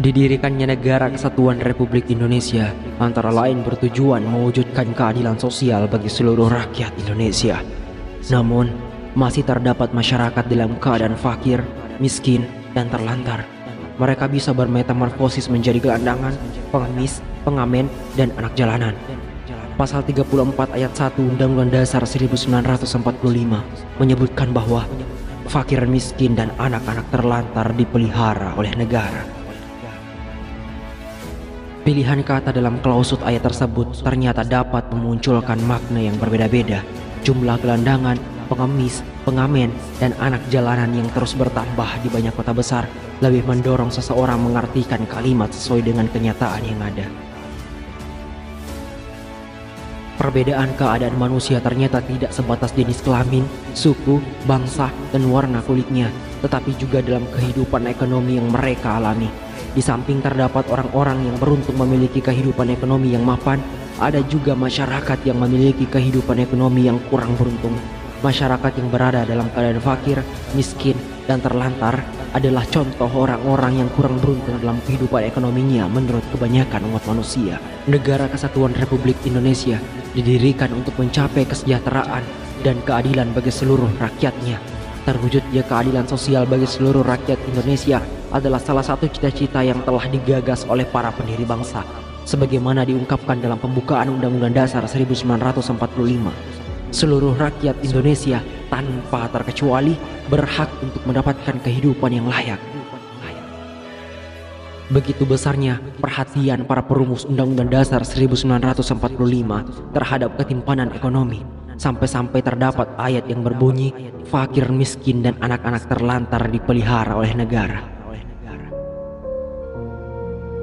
Didirikannya Negara Kesatuan Republik Indonesia antara lain bertujuan mewujudkan keadilan sosial bagi seluruh rakyat Indonesia. Namun, masih terdapat masyarakat dalam keadaan fakir, miskin, dan terlantar. Mereka bisa bermetamorfosis menjadi gelandangan, pengemis, pengamen, dan anak jalanan. Pasal 34 ayat 1 Undang-Undang Dasar 1945 menyebutkan bahwa fakir, miskin, dan anak-anak terlantar dipelihara oleh negara. Pilihan kata dalam klausut ayat tersebut ternyata dapat memunculkan makna yang berbeda-beda. Jumlah gelandangan, pengemis, pengamen, dan anak jalanan yang terus bertambah di banyak kota besar lebih mendorong seseorang mengartikan kalimat sesuai dengan kenyataan yang ada. Perbedaan keadaan manusia ternyata tidak sebatas jenis kelamin, suku, bangsa, dan warna kulitnya, tetapi juga dalam kehidupan ekonomi yang mereka alami. Di samping terdapat orang-orang yang beruntung memiliki kehidupan ekonomi yang mapan, ada juga masyarakat yang memiliki kehidupan ekonomi yang kurang beruntung. Masyarakat yang berada dalam keadaan fakir, miskin, dan terlantar adalah contoh orang-orang yang kurang beruntung dalam kehidupan ekonominya menurut kebanyakan umat manusia. Negara Kesatuan Republik Indonesia didirikan untuk mencapai kesejahteraan dan keadilan bagi seluruh rakyatnya. Terwujudnya keadilan sosial bagi seluruh rakyat Indonesia adalah salah satu cita-cita yang telah digagas oleh para pendiri bangsa, sebagaimana diungkapkan dalam pembukaan Undang-Undang Dasar 1945. Seluruh rakyat Indonesia tanpa terkecuali berhak untuk mendapatkan kehidupan yang layak. Begitu besarnya perhatian para perumus Undang-Undang Dasar 1945 terhadap ketimpanan ekonomi, sampai-sampai terdapat ayat yang berbunyi, fakir, miskin, dan anak-anak terlantar dipelihara oleh negara.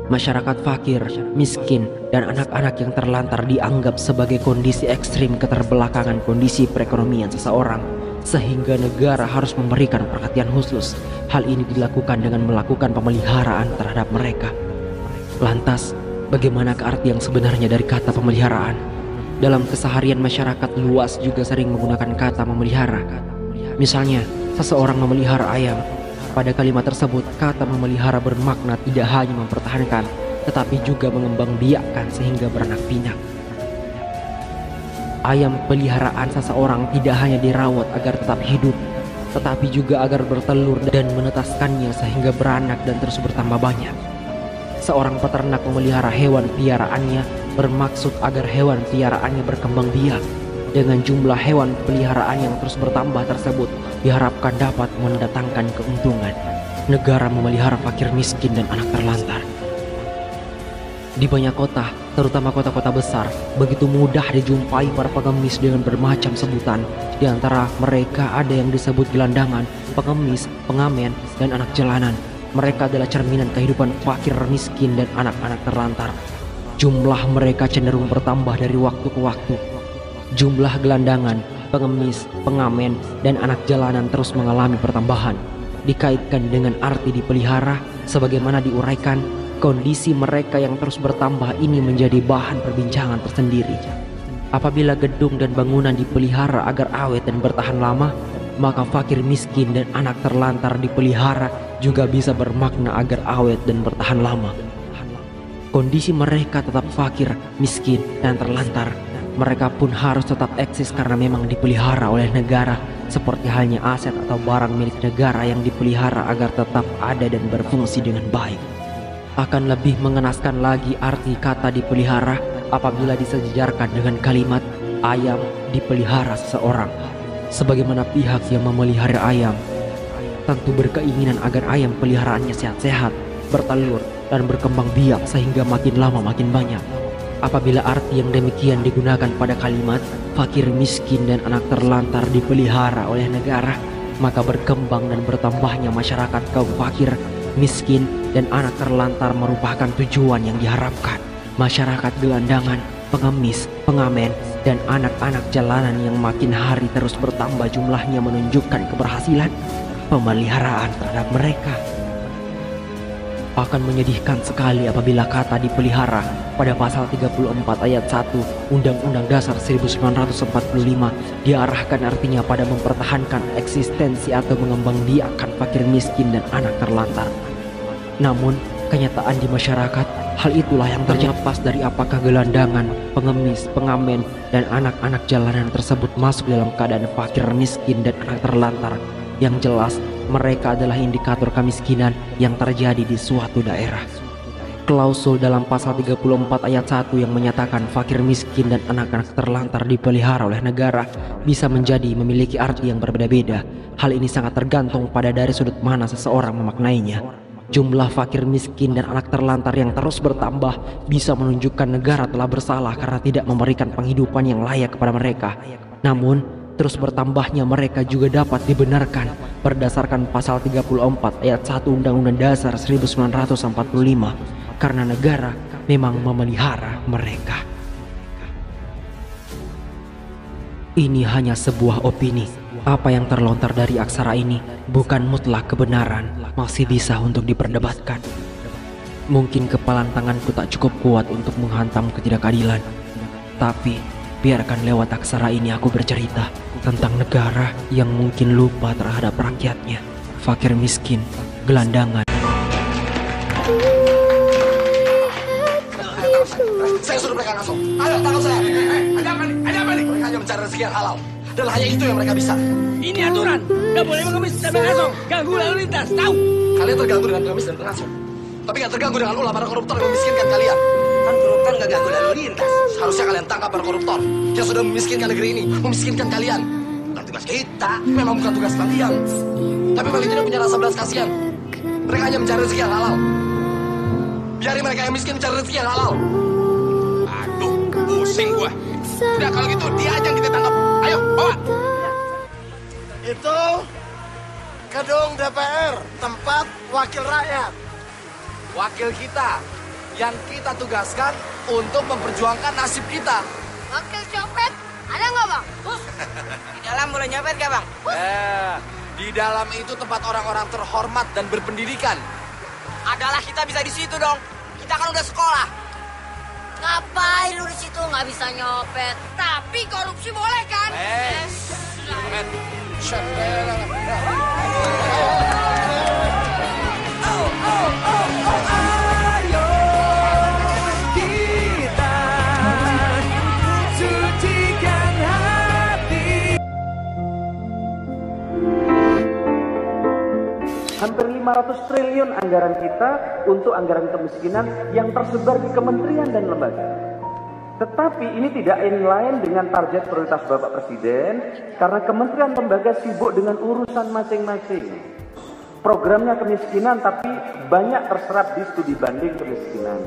Masyarakat fakir, miskin, dan anak-anak yang terlantar dianggap sebagai kondisi ekstrim keterbelakangan kondisi perekonomian seseorang, sehingga negara harus memberikan perhatian khusus. Hal ini dilakukan dengan melakukan pemeliharaan terhadap mereka. Lantas, bagaimana arti yang sebenarnya dari kata pemeliharaan? Dalam keseharian masyarakat luas juga sering menggunakan kata memelihara. Misalnya, seseorang memelihara ayam. Pada kalimat tersebut, kata memelihara bermakna tidak hanya mempertahankan, tetapi juga mengembangbiakkan sehingga beranak pinak. Ayam peliharaan seseorang tidak hanya dirawat agar tetap hidup, tetapi juga agar bertelur dan menetaskannya sehingga beranak dan terus bertambah banyak. Seorang peternak memelihara hewan piaraannya bermaksud agar hewan piaraannya berkembang biak. Dengan jumlah hewan peliharaan yang terus bertambah tersebut diharapkan dapat mendatangkan keuntungan. Negara memelihara fakir, miskin, dan anak terlantar. Di banyak kota, terutama kota-kota besar, begitu mudah dijumpai para pengemis dengan bermacam sebutan. Di antara mereka ada yang disebut gelandangan, pengemis, pengamen, dan anak jalanan. Mereka adalah cerminan kehidupan fakir, miskin, dan anak-anak terlantar. Jumlah mereka cenderung bertambah dari waktu ke waktu. Jumlah gelandangan, pengemis, pengamen, dan anak jalanan terus mengalami pertambahan. Dikaitkan dengan arti dipelihara, sebagaimana diuraikan, kondisi mereka yang terus bertambah ini menjadi bahan perbincangan tersendiri. Apabila gedung dan bangunan dipelihara agar awet dan bertahan lama, maka fakir, miskin, dan anak terlantar dipelihara juga bisa bermakna agar awet dan bertahan lama. Kondisi mereka tetap fakir, miskin, dan terlantar. Mereka pun harus tetap eksis karena memang dipelihara oleh negara, seperti halnya aset atau barang milik negara yang dipelihara agar tetap ada dan berfungsi dengan baik. Akan lebih mengenaskan lagi arti kata dipelihara apabila disejajarkan dengan kalimat ayam dipelihara seseorang. Sebagaimana pihak yang memelihara ayam tentu berkeinginan agar ayam peliharaannya sehat-sehat, bertelur, dan berkembang biak sehingga makin lama makin banyak. Apabila arti yang demikian digunakan pada kalimat fakir, miskin, dan anak terlantar dipelihara oleh negara, maka berkembang dan bertambahnya masyarakat kaum fakir, miskin, dan anak terlantar merupakan tujuan yang diharapkan. Masyarakat gelandangan, pengemis, pengamen, dan anak-anak jalanan yang makin hari terus bertambah jumlahnya menunjukkan keberhasilan pemeliharaan terhadap mereka. Akan menyedihkan sekali apabila kata dipelihara pada pasal 34 ayat 1 Undang-Undang Dasar 1945 diarahkan artinya pada mempertahankan eksistensi atau mengembangbiakkan fakir, miskin, dan anak terlantar. Namun, kenyataan di masyarakat. Hal itulah yang terlepas dari apakah gelandangan, pengemis, pengamen, dan anak-anak jalanan tersebut masuk dalam keadaan fakir, miskin, dan anak terlantar. Yang jelas, mereka adalah indikator kemiskinan yang terjadi di suatu daerah. Klausul dalam pasal 34 ayat 1 yang menyatakan fakir, miskin, dan anak-anak terlantar dipelihara oleh negara bisa memiliki arti yang berbeda-beda. Hal ini sangat tergantung pada dari sudut mana seseorang memaknainya. Jumlah fakir, miskin, dan anak terlantar yang terus bertambah bisa menunjukkan negara telah bersalah karena tidak memberikan penghidupan yang layak kepada mereka. Namun, terus bertambahnya mereka juga dapat dibenarkan berdasarkan pasal 34 ayat 1 Undang-Undang Dasar 1945 karena negara memang memelihara mereka. Ini hanya sebuah opini. Apa yang terlontar dari aksara ini bukan mutlak kebenaran, masih bisa untuk diperdebatkan. Mungkin kepalan tanganku tak cukup kuat untuk menghantam ketidakadilan, tapi biarkan lewat aksara ini aku bercerita tentang negara yang mungkin lupa terhadap rakyatnya, fakir, miskin, gelandangan. Saya suruh mereka langsung. Ayo tangkap saya. Ada apa nih? Ada apa nih? Mereka hanya mencari rezeki yang halal. Dan hanya itu yang mereka bisa. Ini aturan. Gak boleh mengemis dan mengasuh. Ganggu lalu lintas. Tahu? Kalian terganggu dengan pengemis dan pengasuh. Tapi gak terganggu dengan ulah para koruptor yang memiskinkan kalian. Kan koruptor gak ganggu lalu lintas. Seharusnya kalian tangkap para koruptor yang sudah memiskinkan negeri ini, memiskinkan kalian. Bukan tugas kita. Memang bukan tugas kalian. Tapi paling tidak punya rasa belas kasihan. Mereka hanya mencari rezeki yang halal. Biarin mereka yang miskin mencari rezeki yang halal. Aduh, pusing gua. Udah kalau gitu dia aja yang kita tangkap. Ayo, bawa. Itu gedung DPR, tempat wakil rakyat. Wakil kita yang kita tugaskan untuk memperjuangkan nasib kita. Wakil copet, ada nggak bang? Di dalam boleh nyopet gak bang? Di dalam itu tempat orang-orang terhormat dan berpendidikan. Adalah kita bisa di situ dong. Kita kan udah sekolah. Ngapain lu di situ nggak bisa nyopet? Tapi korupsi boleh kan? Hampir 500 triliun anggaran kita untuk anggaran kemiskinan yang tersebar di kementerian dan lembaga. Tetapi ini tidak inline dengan target prioritas Bapak Presiden karena kementerian lembaga sibuk dengan urusan masing-masing. Programnya kemiskinan tapi banyak terserap di studi banding kemiskinan.